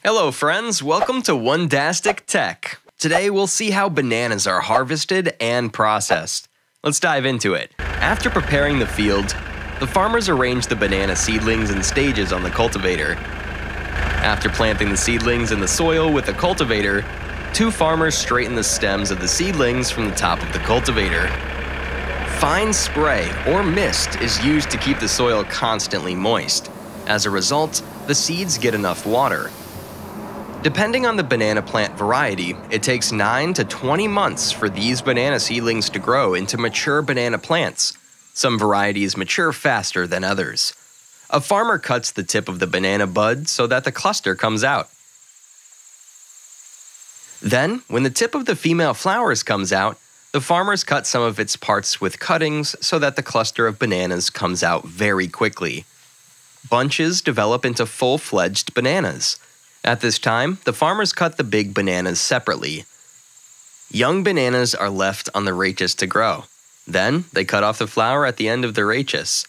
Hello friends, welcome to Wondastic Tech. Today we'll see how bananas are harvested and processed. Let's dive into it. After preparing the field, the farmers arrange the banana seedlings in stages on the cultivator. After planting the seedlings in the soil with the cultivator, two farmers straighten the stems of the seedlings from the top of the cultivator. Fine spray or mist is used to keep the soil constantly moist. As a result, the seeds get enough water. Depending on the banana plant variety, it takes 9 to 20 months for these banana seedlings to grow into mature banana plants. Some varieties mature faster than others. A farmer cuts the tip of the banana bud so that the cluster comes out. Then, when the tip of the female flowers comes out, the farmers cut some of its parts with cuttings so that the cluster of bananas comes out very quickly. Bunches develop into full-fledged bananas. At this time, the farmers cut the big bananas separately. Young bananas are left on the rachis to grow. Then, they cut off the flower at the end of the rachis.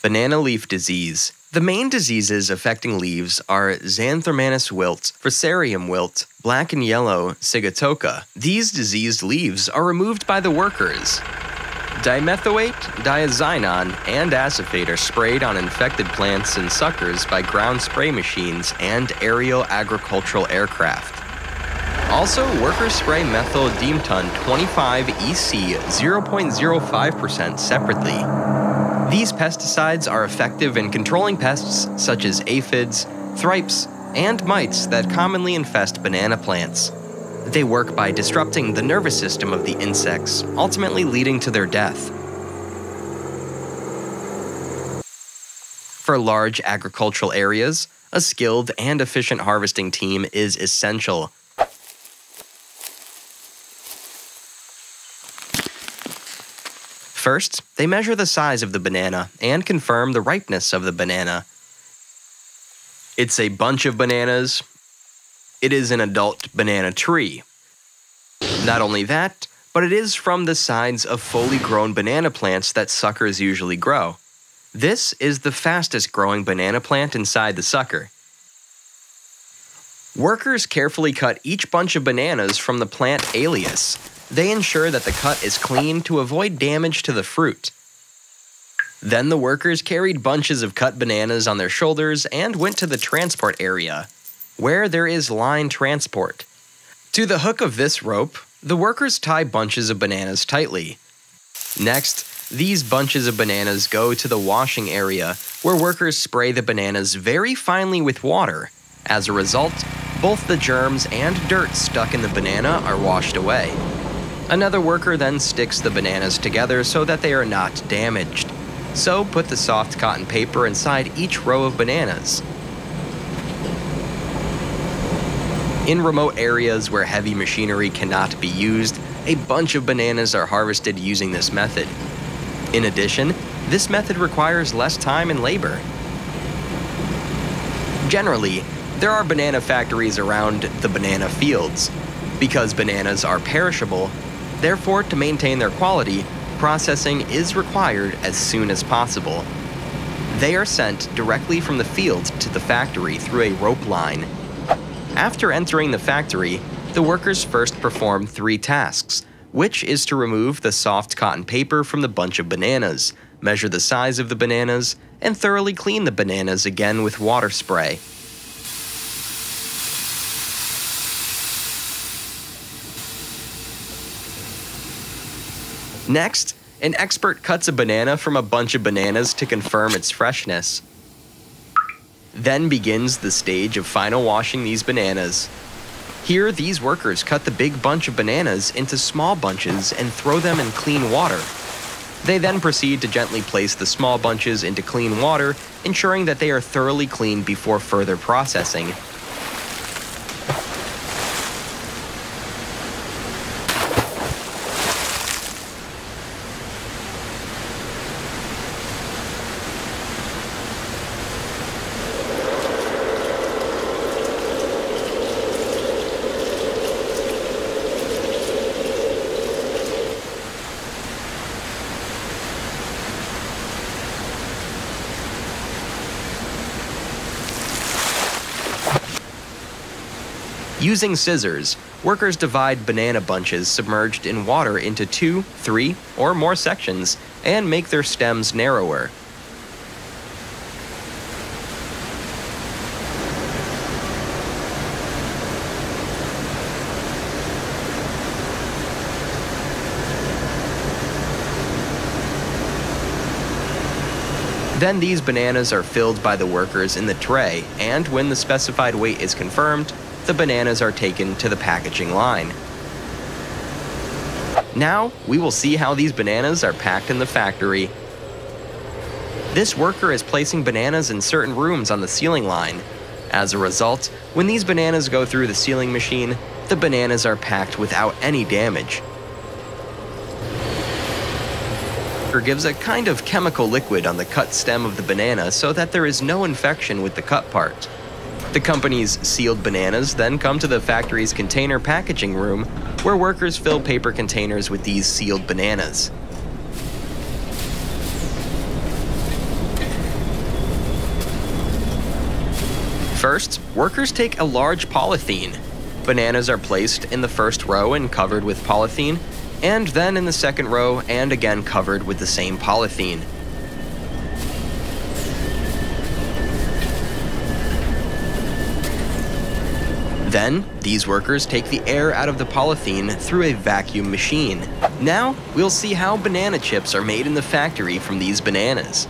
Banana leaf disease. The main diseases affecting leaves are xanthomanous wilt, fusarium wilt, black and yellow sigatoka. These diseased leaves are removed by the workers. Dimethoate, diazinon, and acephate are sprayed on infected plants and suckers by ground spray machines and aerial agricultural aircraft. Also, workers spray methyl dimetun 25 EC 0.05% separately. These pesticides are effective in controlling pests such as aphids, thrips, and mites that commonly infest banana plants. They work by disrupting the nervous system of the insects, ultimately leading to their death. For large agricultural areas, a skilled and efficient harvesting team is essential. First, they measure the size of the banana and confirm the ripeness of the banana. It's a bunch of bananas. It is an adult banana tree. Not only that, but it is from the sides of fully grown banana plants that suckers usually grow. This is the fastest growing banana plant inside the sucker. Workers carefully cut each bunch of bananas from the plant alias. They ensure that the cut is clean to avoid damage to the fruit. Then the workers carried bunches of cut bananas on their shoulders and went to the transport area, where there is line transport. To the hook of this rope, the workers tie bunches of bananas tightly. Next, these bunches of bananas go to the washing area, where workers spray the bananas very finely with water. As a result, both the germs and dirt stuck in the banana are washed away. Another worker then sticks the bananas together so that they are not damaged. So put the soft cotton paper inside each row of bananas. In remote areas where heavy machinery cannot be used, a bunch of bananas are harvested using this method. In addition, this method requires less time and labor. Generally, there are banana factories around the banana fields. Because bananas are perishable, therefore to maintain their quality, processing is required as soon as possible. They are sent directly from the field to the factory through a rope line. After entering the factory, the workers first perform 3 tasks, which is to remove the soft cotton paper from the bunch of bananas, measure the size of the bananas, and thoroughly clean the bananas again with water spray. Next, an expert cuts a banana from a bunch of bananas to confirm its freshness. Then begins the stage of final washing these bananas. Here, these workers cut the big bunch of bananas into small bunches and throw them in clean water. They then proceed to gently place the small bunches into clean water, ensuring that they are thoroughly cleaned before further processing. Using scissors, workers divide banana bunches submerged in water into 2, 3, or more sections and make their stems narrower. Then these bananas are filled by the workers in the tray, and when the specified weight is confirmed, the bananas are taken to the packaging line. Now, we will see how these bananas are packed in the factory. This worker is placing bananas in certain rooms on the sealing line. As a result, when these bananas go through the sealing machine, the bananas are packed without any damage. Gives a kind of chemical liquid on the cut stem of the banana so that there is no infection with the cut part. The company's sealed bananas then come to the factory's container packaging room, where workers fill paper containers with these sealed bananas. First, workers take a large polythene. Bananas are placed in the first row and covered with polythene, and then in the second row and again covered with the same polythene. Then, these workers take the air out of the polythene through a vacuum machine. Now, we'll see how banana chips are made in the factory from these bananas.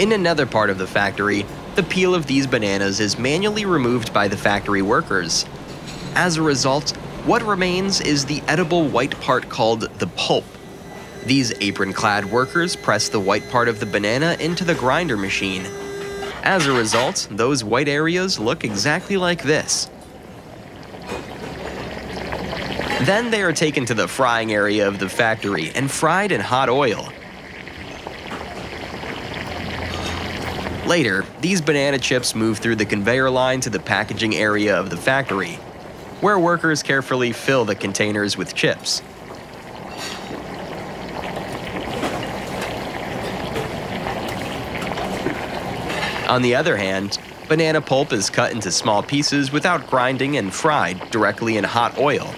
In another part of the factory, the peel of these bananas is manually removed by the factory workers. As a result, what remains is the edible white part called the pulp. These apron-clad workers press the white part of the banana into the grinder machine. As a result, those white areas look exactly like this. Then they are taken to the frying area of the factory and fried in hot oil. Later, these banana chips move through the conveyor line to the packaging area of the factory, where workers carefully fill the containers with chips. On the other hand, banana pulp is cut into small pieces without grinding and fried directly in hot oil.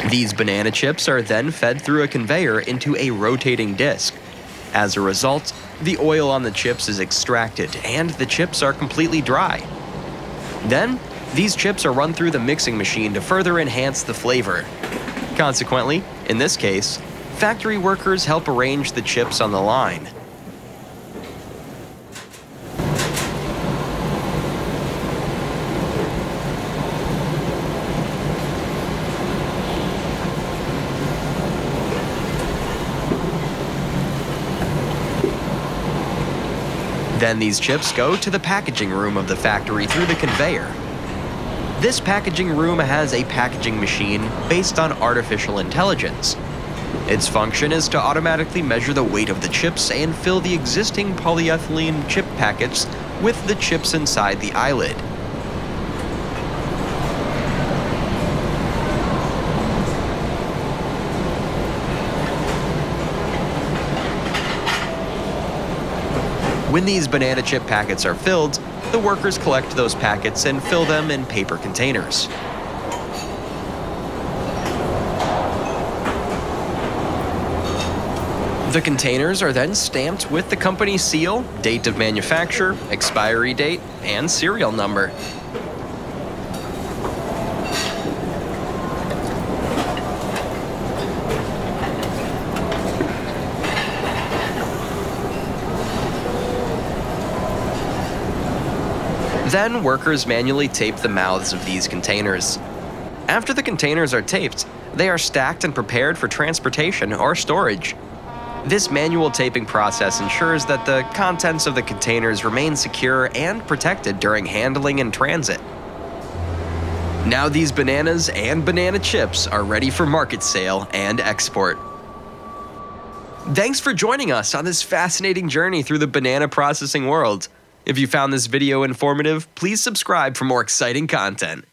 These banana chips are then fed through a conveyor into a rotating disc. As a result, the oil on the chips is extracted and the chips are completely dry. Then, these chips are run through the mixing machine to further enhance the flavor. Consequently, in this case, factory workers help arrange the chips on the line. Then these chips go to the packaging room of the factory through the conveyor. This packaging room has a packaging machine based on artificial intelligence. Its function is to automatically measure the weight of the chips and fill the existing polyethylene chip packets with the chips inside the eyelid. When these banana chip packets are filled, the workers collect those packets and fill them in paper containers. The containers are then stamped with the company seal, date of manufacture, expiry date, and serial number. Then, workers manually tape the mouths of these containers. After the containers are taped, they are stacked and prepared for transportation or storage. This manual taping process ensures that the contents of the containers remain secure and protected during handling and transit. Now these bananas and banana chips are ready for market sale and export. Thanks for joining us on this fascinating journey through the banana processing world. If you found this video informative, please subscribe for more exciting content.